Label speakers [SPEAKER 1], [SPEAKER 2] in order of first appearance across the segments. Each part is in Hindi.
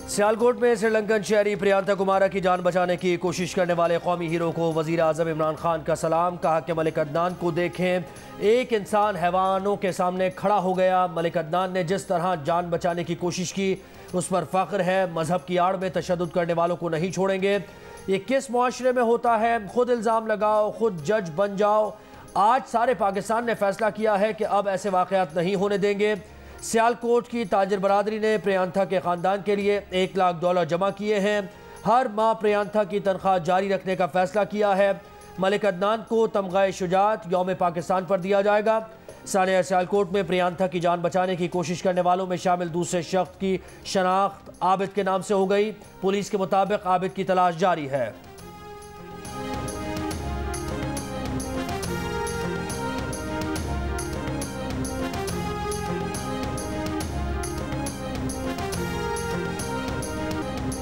[SPEAKER 1] सियालकोट में श्रीलंकन शहरी प्रियंका कुमारा की जान बचाने की कोशिश करने वाले कौमी हीरो को वजीर आजम इमरान खान का सलाम। कहा कि मलिक अदनान को देखें, एक इंसान हैवानों के सामने खड़ा हो गया। मलिक अदनान ने जिस तरह जान बचाने की कोशिश की उस पर फख्र है। मजहब की आड़ में तशद्दुद करने वालों को नहीं छोड़ेंगे। ये किस मुआशरे में होता है? खुद इल्ज़ाम लगाओ, खुद जज बन जाओ। आज सारे पाकिस्तान ने फैसला किया है कि अब ऐसे वाक़यात नहीं होने देंगे। सियालकोट की ताजिर बरादरी ने प्रियंका के ख़ानदान के लिए $1 लाख जमा किए हैं। हर माह प्रियंका की तनख्वाह जारी रखने का फैसला किया है। मलिक अदनान को तमग़ा शुजाअत यौम पाकिस्तान पर दिया जाएगा। सानिया सियालकोट में प्रियंका की जान बचाने की कोशिश करने वालों में शामिल दूसरे शख्स की शनाख्त आबिद के नाम से हो गई। पुलिस के मुताबिक आबिद की तलाश जारी है।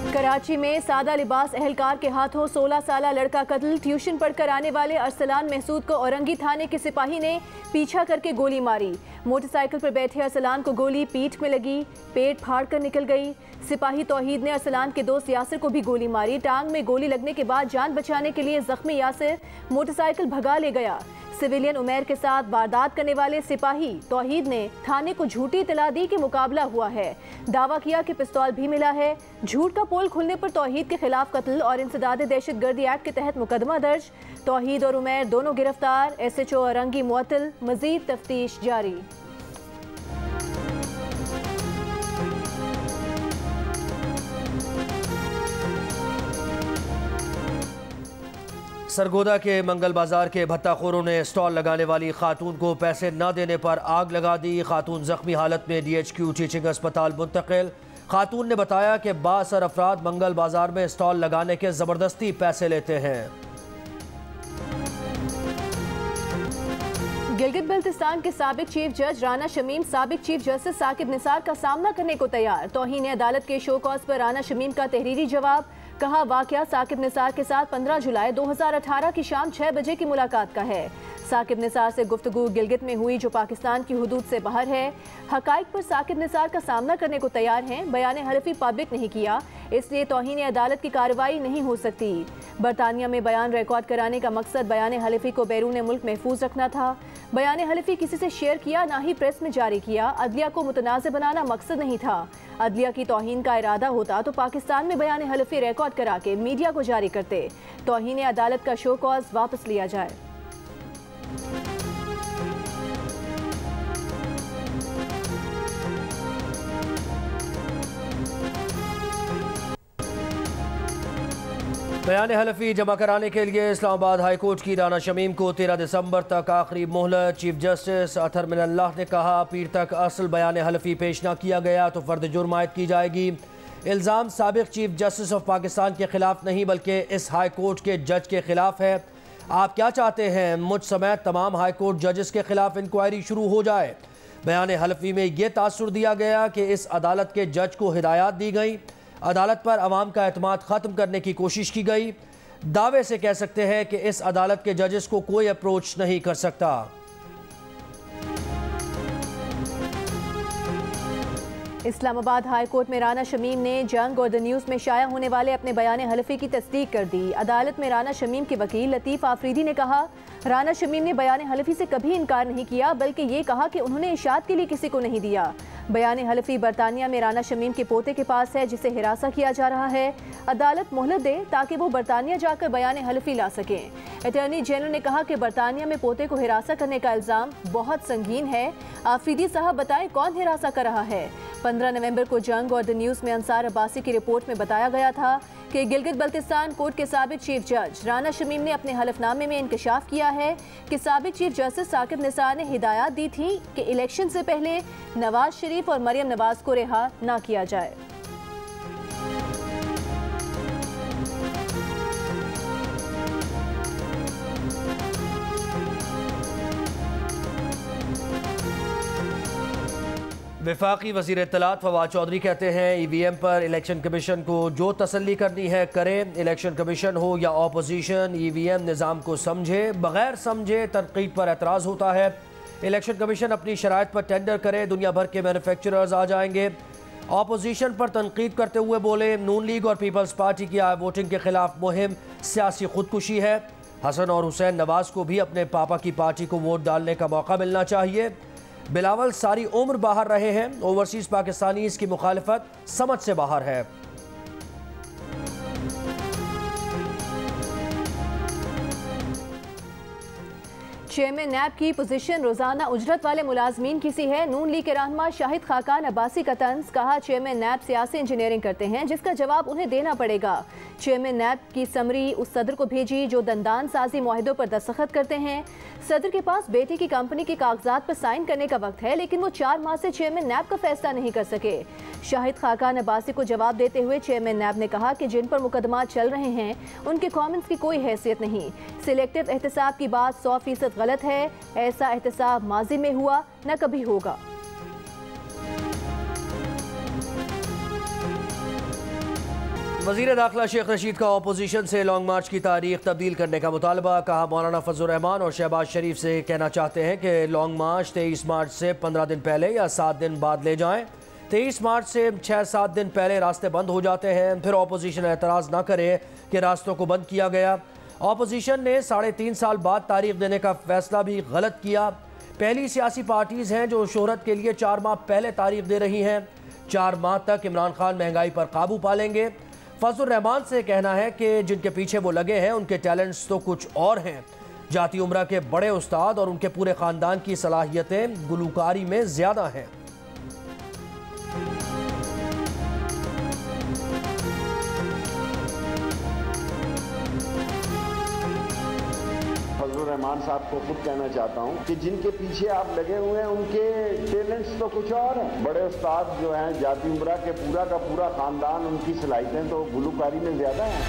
[SPEAKER 2] कराची में सादा लिबास एहलकार के हाथों 16 साला लड़का कत्ल। ट्यूशन पढ़कर आने वाले अरसलान महसूद को औरंगी थाने के सिपाही ने पीछा करके गोली मारी। मोटरसाइकिल पर बैठे अरसलान को गोली पीठ में लगी, पेट फाड़ कर निकल गई। सिपाही तौहीद ने अरसलान के दोस्त यासिर को भी गोली मारी। टांग में गोली लगने के बाद जान बचाने के लिए जख्मी यासिर मोटरसाइकिल भगा ले गया। सिविलियन उमैर के साथ वारदात करने वाले सिपाही तौहीद ने थाने को झूठी इतला दी कि मुकाबला हुआ है। दावा किया कि पिस्तौल भी मिला है। झूठ का पोल खुलने पर तौहीद के खिलाफ कत्ल और इंसदाद दहशतगर्दी एक्ट के तहत मुकदमा दर्ज। तौहीद और उमैर दोनों गिरफ्तार। SHO औरंगी मुअत्तल, मजीद तफ्तीश जारी।
[SPEAKER 1] सरगोदा के मंगल बाजार के भत्ताखोरों ने स्टॉल लगाने वाली खातून को पैसे न देने पर आग लगा दी। खातून जख्मी हालत में DHQ टीचिंग अस्पताल मुंतकिल। खातून ने बताया कि बासर अफराद मंगल बाजार में स्टॉल लगाने के जबरदस्ती पैसे लेते हैं।
[SPEAKER 2] गिलगित बल्तिस्तान के साबिक चीफ जज राना शमीम साबिक चीफ जस्टिस साकिब निसार का सामना करने को तैयार। तौहीन अदालत के शो कॉज पर राना शमीम का तहरीरी जवाब। कहा, वाकया साकिब निसार के साथ 15 जुलाई 2018 की शाम 6 बजे की मुलाकात का है। साकिब निसार से गुफ्तगू गिलगित में हुई जो पाकिस्तान की हुदूद से बाहर है। हकाइक पर साकिब निसार का सामना करने को तैयार हैं। बयान हलफी पब्लिक नहीं किया, इसलिए तौहीन अदालत की कार्रवाई नहीं हो सकती। बरतानिया में बयान रिकॉर्ड कराने का मकसद बयान हलफी को बैरून मुल्क महफूज रखना था। बयान हलफी किसी से शेयर किया, ना ही प्रेस में जारी किया। अदलिया को मुतनाज़ बनाना मकसद नहीं था। अदलिया की तौहीन का इरादा होता तो पाकिस्तान में बयान हलफी रिकॉर्ड करा के मीडिया को जारी करते। तौहीन अदालत का शो कॉज वापस लिया जाए।
[SPEAKER 1] बयान हलफी जमा कराने के लिए इस्लामाबाद हाई कोर्ट की राना शमीम को 13 दिसंबर तक आखिरी मोहलत। चीफ जस्टिस अतहर मिनल्लाह ने कहा, पीर तक असल बयान हलफी पेश न किया गया तो फर्द जुर्म आयद की जाएगी। इल्ज़ाम साबिक चीफ जस्टिस ऑफ पाकिस्तान के खिलाफ नहीं बल्कि इस हाई कोर्ट के जज के खिलाफ है। आप क्या चाहते हैं? मुझ समेत तमाम हाई कोर्ट जजेस के खिलाफ इंक्वायरी शुरू हो जाए। बयान हलफी में यह तासुर दिया गया कि इस अदालत के जज को हिदायत दी गई। अदालत पर अवाम का एतमाद ख़त्म करने की कोशिश की गई। दावे से कह सकते हैं कि इस अदालत के जजेस को कोई अप्रोच नहीं कर सकता।
[SPEAKER 2] इस्लामाबाद हाई कोर्ट में राना शमीम ने जंग और द न्यूज़ में शाया होने वाले अपने बयान हलफी की तस्दीक कर दी। अदालत में राना शमीम के वकील लतीफ़ आफरीदी ने कहा, राना शमीम ने बयान हलफी से कभी इनकार नहीं किया बल्कि ये कहा कि उन्होंने इशात के लिए किसी को नहीं दिया। बयान हलफी बरतानिया में राना शमीम के पोते के पास है जिसे हिरासा किया जा रहा है। अदालत मोहलत दे ताकि वो बरतानिया जाकर बयान हलफी ला सकें। अटॉर्नी जनरल ने कहा कि बरतानिया में पोते को हिरासा करने का इल्ज़ाम बहुत संगीन है। आफरीदी साहब बताएं कौन हिरासा कर रहा है? 15 नवंबर को जंग और द न्यूज़ में अंसार अब्बासी की रिपोर्ट में बताया गया था कि गिलगित बल्तिस्तान कोर्ट के साबिक चीफ जज राना शमीम ने अपने हलफनामे में इंकशाफ किया है कि साबिक चीफ जस्टिस साकिब निसार ने हिदायत दी थी कि इलेक्शन से पहले नवाज शरीफ और मरियम नवाज को रिहा न किया जाए।
[SPEAKER 1] वफाकी वज़ीर इत्तलात फवाद चौधरी कहते हैं, EVM पर इलेक्शन कमीशन को जो तसल्ली करनी है करें। इलेक्शन कमीशन हो या अपोजिशन, EVM निज़ाम को समझे, बगैर समझे तनकीद पर एतराज़ होता है। इलेक्शन कमीशन अपनी शराइत पर टेंडर करे, दुनिया भर के मैन्युफैक्चरर्स आ जाएंगे। ऑपोजिशन पर तनकीद करते हुए बोले, नून लीग और पीपल्स पार्टी की वोटिंग के खिलाफ मुहिम सियासी खुदकुशी है। हसन और हुसैन नवाज को भी अपने पापा की पार्टी को वोट डालने का मौका मिलना चाहिए। बिलावल सारी उम्र बाहर रहे हैं, ओवरसीज पाकिस्तानी इसकी मुखालिफत समझ से बाहर है।
[SPEAKER 2] चेयरमैन नैब की पोजीशन रोजाना उजरत वाले मुलाजमीन की सी है। नून लीग के रहनुमा शाहिद खाकान अब्बासी का तंज, कहा चेयरमैन नैब सियासी इंजीनियरिंग करते हैं जिसका जवाब उन्हें देना पड़ेगा। चेयरमैन नैब की समरी उस सदर को भेजी जो दंदान साजी मुआहिदों पर दस्तखत करते हैं। सदर के पास बेटे की कंपनी के कागजात पर साइन करने का वक्त है, लेकिन वो 4 माह से चेयरमैन नैब का फैसला नहीं कर सके। शाहिद खाकान अब्बासी को जवाब देते हुए चेयरमैन नैब ने कहा कि जिन पर मुकदमात चल रहे हैं उनके कमेंट्स की कोई हैसियत नहीं। सिलेक्टिव एहतसाब की बात 100% गलत है। ऐसा एहतसाब माजी में हुआ, न कभी होगा।
[SPEAKER 1] वज़ीर दाखिला शेख रशीद का अपोजिशन से लॉन्ग मार्च की तारीख तब्दील करने का मुतालबा। कहा मौलाना फजलुर रहमान और शहबाज शरीफ से कहना चाहते हैं कि लॉन्ग मार्च 23 मार्च से 15 दिन पहले या 7 दिन बाद ले जाएं। 23 मार्च से 6-7 दिन पहले रास्ते बंद हो जाते हैं, फिर अपोजिशन एतराज़ ना करे कि रास्तों को बंद किया गया। अपोजिशन ने 3.5 साल बाद तारीख देने का फैसला भी गलत किया। पहली सियासी पार्टीज़ हैं जो शोहरत के लिए 4 माह पहले तारीख दे रही हैं। 4 माह तक इमरान खान महंगाई पर काबू पा लेंगे। फजलुर रहमान से कहना है कि जिनके पीछे वो लगे हैं उनके टैलेंट्स तो कुछ और हैं। जाती उम्रा के बड़े उस्ताद और उनके पूरे ख़ानदान की सलाहियतें गुलूकारी में ज़्यादा हैं।
[SPEAKER 3] रहमान साहब को खुद कहना चाहता हूं कि जिनके पीछे आप लगे हुए हैं उनके टैलेंट्स तो कुछ और हैं। बड़े उस्ताद जो हैं, जाती उम्रा के पूरा का पूरा खानदान, उनकी सलाहियतें तो गुलूकारी में ज्यादा हैं।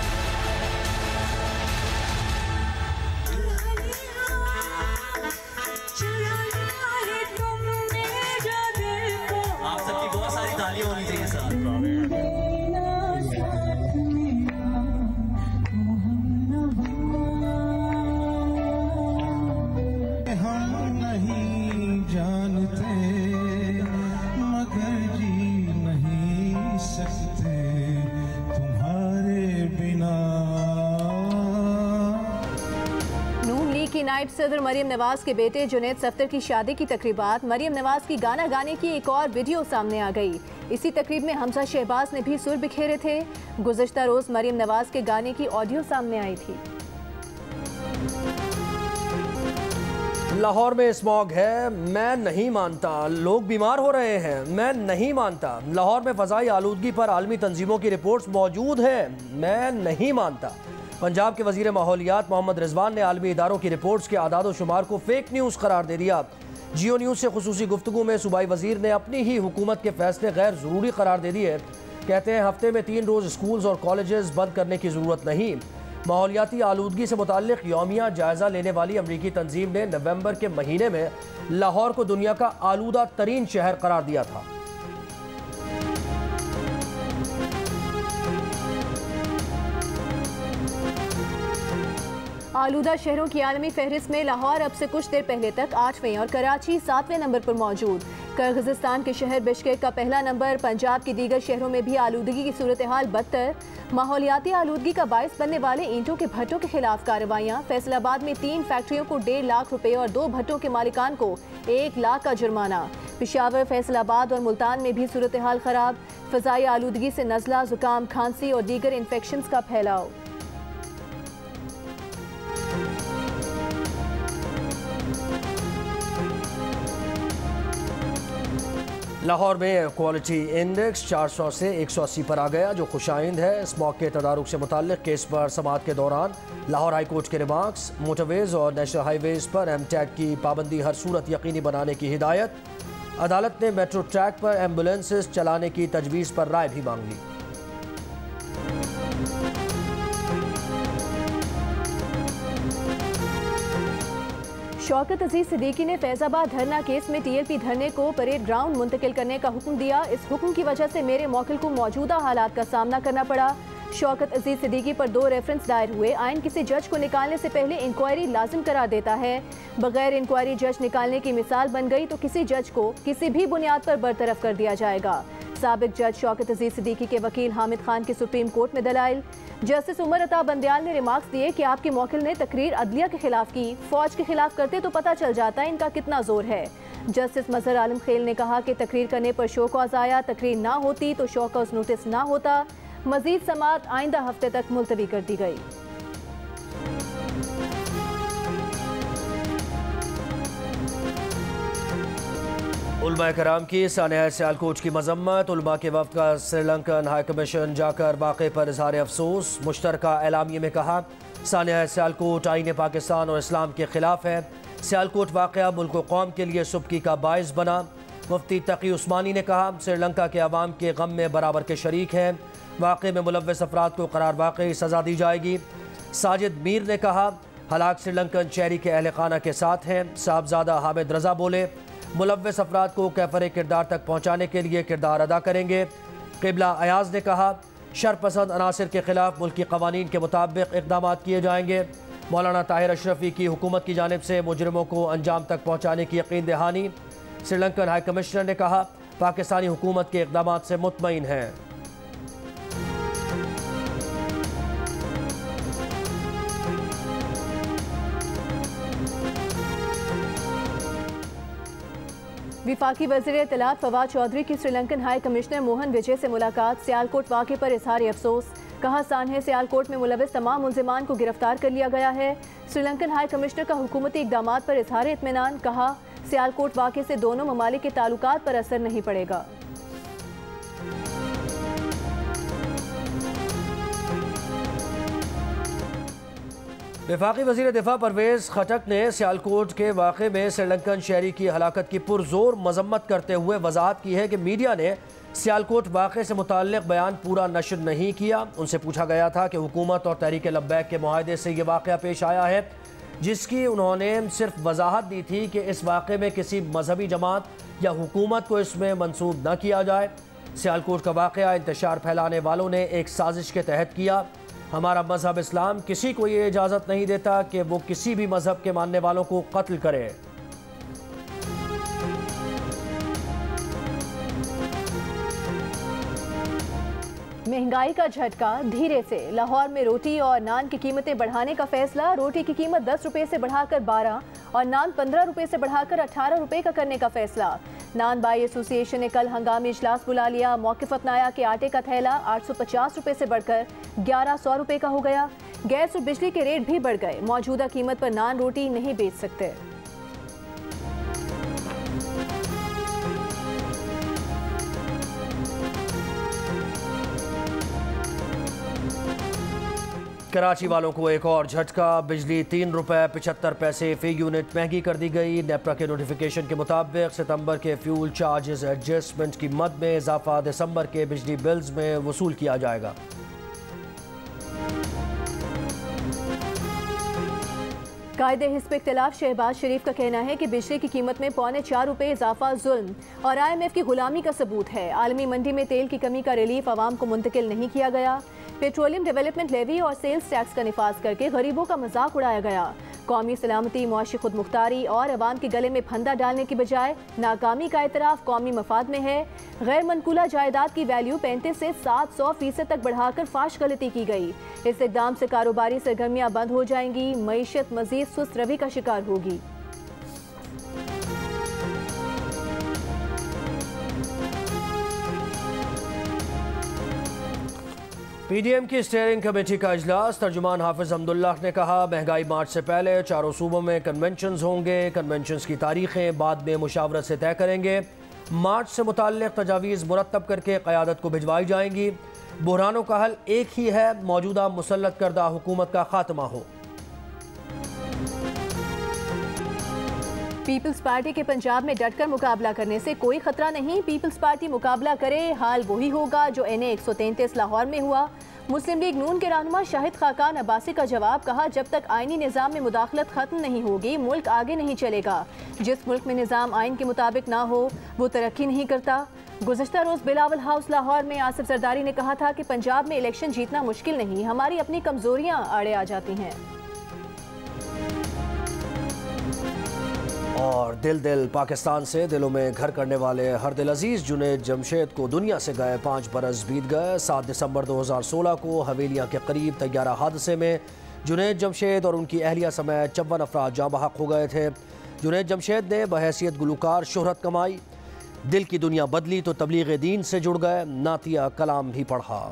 [SPEAKER 4] आप सबकी बहुत सारी तालियां होनी चाहिए सर।
[SPEAKER 2] नायब सदर मरियम नवाज के बेटे जुनैद सफ्तर की शादी की तकरीबात। मरियम नवाज की गाना गाने की एक और वीडियो सामने आ गई। इसी तकरीब में हमजा शहबाज ने भी सुर बिखेरे थे। गुज़श्ता रोज मरियम नवाज के गाने की ऑडियो सामने आई थी।
[SPEAKER 1] लाहौर में स्मॉग है, मैं नहीं मानता। लोग बीमार हो रहे हैं, मैं नहीं मानता। लाहौर में फ़ज़ाई आलूदगी पर आलमी तंजीमों की रिपोर्ट्स मौजूद हैं, मैं नहीं मानता। पंजाब के वज़ीर माहौलियात मोहम्मद रिजवान ने आलमी इदारों की रिपोर्ट्स के आदाद व शुमार को फेक न्यूज़ करार दे दिया। जियो न्यूज़ से खुसूसी गुफ्तगू में सूबाई वज़ीर ने अपनी ही हुकूमत के फैसले गैर ज़रूरी करार दे दिए। कहते हैं हफ्ते में 3 रोज़ स्कूल्स और कॉलेजेस बंद करने की ज़रूरत नहीं। माहौलियाती आलूदगी से मुताल्लिक़ यौमिया जायज़ा लेने वाली अमरीकी तंजीम ने नवंबर के महीने में लाहौर को दुनिया का आलूदा तरीन शहर करार दिया था।
[SPEAKER 2] आलूदा शहरों की आलमी फहरिस्त में लाहौर अब से कुछ देर पहले तक 8वें और कराची 7वें नंबर पर मौजूद। किर्गिज़स्तान के शहर बिश्केक का पहला नंबर। पंजाब के दीगर शहरों में भी आलूदगी की सूरत हाल बदतर। माहौलियाती आलूदगी का बायस बनने वाले ईंटों के भट्टों के खिलाफ कार्रवाइयाँ। फैसलाबाद में 3 फैक्ट्रियों को 1.5 लाख रुपए और 2 भट्टों के मालिकान को 1 लाख का जुर्माना। पेशावर, फैसलाबाद और मुल्तान में भी सूरत हाल खराब। फ़ज़ाई आलूदगी से नज़ला, जुकाम, खांसी और दीगर इन्फेक्शंस का फैलाव।
[SPEAKER 1] लाहौर में एयर क्वालिटी इंडेक्स 400 से 180 पर आ गया, जो खुशाइंद है। स्मॉग के तदारुक से मुताल्लिक़ केस पर समाअत के दौरान लाहौर हाई कोर्ट के रिमार्क्स। मोटरवेज़ और नेशनल हाईवेज़ पर एमटैग की पाबंदी हर सूरत यकीनी बनाने की हिदायत। अदालत ने मेट्रो ट्रैक पर एम्बुलेंसेस चलाने की तजवीज़ पर राय भी मांग ली।
[SPEAKER 2] शौकत अजीज सिद्दीकी ने फैजाबाद धरना केस में टीएलपी धरने को परेड ग्राउंड मुंतकिल करने का हुक्म दिया। इस हुक्म की वजह से मेरे मौकिल को मौजूदा हालात का सामना करना पड़ा। शौकत अजीज सिद्दीकी पर 2 रेफरेंस दायर हुए। आइन किसी जज को निकालने से पहले इंक्वायरी लाजिम करार देता है। बगैर इंक्वायरी जज निकालने की मिसाल बन गई तो किसी जज को किसी भी बुनियाद पर बरतरफ कर दिया जाएगा। साबिक जज शौकत अजीज सिद्दीकी के वकील हामिद खान की सुप्रीम कोर्ट में दलाइल। जस्टिस उमर अता बंदयाल ने रिमार्क्स दिए कि आपके मौकिल ने तकरीर अदलिया के खिलाफ की, फौज के खिलाफ करते तो पता चल जाता है इनका कितना जोर है। जस्टिस मजहर आलम खेल ने कहा कि तकरीर करने पर शो कॉज आया, तकरीर ना होती तो शो कॉज नोटिस ना होता। मजीद समाअत आइंदा हफ्ते तक मुलतवी कर दी गई।
[SPEAKER 1] उलमा कराम की सानिया सियालकोट की मजम्मत। उलमा के वफ़द का श्रीलंकन हाई कमीशन जाकर वाक़े पर इज़हार अफसोस। मुश्तरका एलामिया में कहा सानिया सियालकोट आईन पाकिस्तान और इस्लाम के खिलाफ है। सियालकोट वाक़या मुल्क व कौम के लिए सुबकी का बायस बना। मुफ्ती तकी उस्मानी ने कहा श्रीलंका के अवाम के गम में बराबर के शरीक हैं। वाक़े में मुलव्वस अफराद को करार वाक़ई सज़ा दी जाएगी। साजिद मीर ने कहा हलाक श्रीलंकन शहरी के अहल खाना के साथ हैं। साहबजादा हामिद रजा बोले मुलव्वस अफराद को कैफर किरदार तक पहुँचाने के लिए किरदार अदा करेंगे। क़िबला अयाज ने कहा शरपसंद अनासर के खिलाफ मुल्की क़वानीन के मुताबिक इक़दाम किए जाएंगे। मौलाना ताहिर अशरफी की हुकूमत की जानिब से मुजरिमों को अंजाम तक पहुँचाने की यकीन दहानी। श्रीलंकन हाई कमिश्नर ने कहा पाकिस्तानी हुकूमत के इक़दाम से मुतमईन हैं।
[SPEAKER 2] विफाकी वज़ीर इत्तलात फवाद चौधरी की श्रीलंकन हाई कमिश्नर मोहन विजय से मुलाकात। सियालकोट वाक़े पर इज़हार अफसोस। कहा सानहे सियालकोट में मुलविस तमाम मुल्ज़िमान को गिरफ्तार कर लिया गया है। श्रीलंकन हाई कमिश्नर का हुकूमती इक़दामात पर इज़हार इत्मीनान। कहा सियालकोट वाक़े से दोनों ममालिक के ताल्लुकात पर असर नहीं पड़ेगा।
[SPEAKER 1] वफाकी वज़ीर दिफा परवेज़ खटक ने सियालकोट के वाक़े में श्रीलंकन शहरी की हलाकत की पुरजोर मजम्मत करते हुए वजाहत की है कि मीडिया ने सियालकोट वाक़े से मुताल्लिक़ बयान पूरा नशर नहीं किया। उनसे पूछा गया था कि हुकूमत और तहरीक लब्बैक के मुआहदे से ये वाक़या पेश आया है, जिसकी उन्होंने सिर्फ वजाहत दी थी कि इस वाक़े में किसी मजहबी जमात या हुकूमत को इसमें मंसूब न किया जाए। सियालकोट का वाक़या इंतशार फैलाने वालों ने एक साजिश के तहत किया। हमारा मजहब इस्लाम किसी को ये इजाज़त नहीं देता कि वो किसी भी मजहब के मानने वालों को कत्ल करे।
[SPEAKER 2] महंगाई का झटका धीरे से। लाहौर में रोटी और नान की कीमतें बढ़ाने का फैसला। रोटी की कीमत 10 रुपये से बढ़ाकर 12 और नान 15 रुपये से बढ़ाकर 18 रुपये का करने का फैसला। नान बाई एसोसिएशन ने कल हंगामी इजलास बुला लिया। मौक़िफ़ अपनाया कि आटे का थैला 850 रुपये से बढ़कर 1100 रुपये का हो गया। गैस और बिजली के रेट भी बढ़ गए। मौजूदा कीमत पर नान रोटी नहीं बेच सकते।
[SPEAKER 1] कराची वालों को एक और झटका। बिजली 3 रुपये 75 पैसे फी यूनिट महंगी कर दी गई। नेपरा के नोटिफिकेशन के मुताबिक सितंबर के फ्यूल चार्जेस एडजस्टमेंट की मद में इजाफा दिसंबर के बिजली बिल्स में वसूल किया जाएगा।
[SPEAKER 2] कायदे हिस्ब इख्तिलाफ शहबाज शरीफ का कहना है कि बिजली की कीमत में 4.25 रुपये इजाफा जुल्म और IMF की गुलामी का सबूत है। आलमी मंडी में तेल की कमी का रिलीफ आवाम को मुंतकिल नहीं किया गया। पेट्रोलियम डेवलपमेंट लेवी और सेल्स टैक्स का निफाज करके गरीबों का मजाक उड़ाया गया। कौमी सलामती, मुआशी खुद मुख्तारी और अवाम के गले में फंदा डालने की बजाय नाकामी का एतराफ़ कौमी मफाद में है। गैर मनकूला जायदाद की वैल्यू 35 से 700% तक बढ़ाकर फाश गलती की गई। इस इक़दाम से कारोबारी सरगर्मियाँ बंद हो जाएंगी। मईशत मजीद सुस्त रवि का शिकार होगी।
[SPEAKER 1] PDM की स्टीयरिंग कमेटी का इजलास। तर्जुमान हाफिज अब्दुल्लाह ने कहा महंगाई मार्च से पहले चारों सूबों में कन्वेंशंस होंगे। कन्वेंशंस की तारीखें बाद में मुशावरत से तय करेंगे। मार्च से मुताल्लिक़ तजावीज़ मुरतब करके क़यादत को भिजवाई जाएंगी। बुहरानों का हल एक ही है, मौजूदा मुसल्लत करदा हुकूमत का खात्मा हो।
[SPEAKER 2] पीपल्स पार्टी के पंजाब में डटकर मुकाबला करने से कोई खतरा नहीं। पीपल्स पार्टी मुकाबला करे, हाल वही होगा जो NA 133 लाहौर में हुआ। मुस्लिम लीग नून के रहनुमा शाहिद खाकान अब्बासी का जवाब। कहा जब तक आइनी निज़ाम में मुदाखलत खत्म नहीं होगी मुल्क आगे नहीं चलेगा। जिस मुल्क में निज़ाम आइन के मुताबिक ना हो वो तरक्की नहीं करता। गुज़श्ता रोज़ बिलावल हाउस लाहौर में आसिफ जरदारी ने कहा था कि पंजाब में इलेक्शन जीतना मुश्किल नहीं, हमारी अपनी कमजोरियाँ आड़े आ जाती हैं।
[SPEAKER 1] और दिल दिल पाकिस्तान से दिलों में घर करने वाले हर दिल अजीज जुनैद जमशेद को दुनिया से गए 5 बरस बीत गए। 7 दिसंबर 2016 को हवेलियाँ के करीब तैयारा हादसे में जुनैद जमशेद और उनकी अहलिया समेत 54 अफराद जाँ बहक हो गए थे। जुनैद जमशेद ने बहैसियत गुलकार शोहरत कमाई, दिल की दुनिया बदली तो तबलीग दीन से जुड़ गए, नातिया कलाम भी पढ़ा।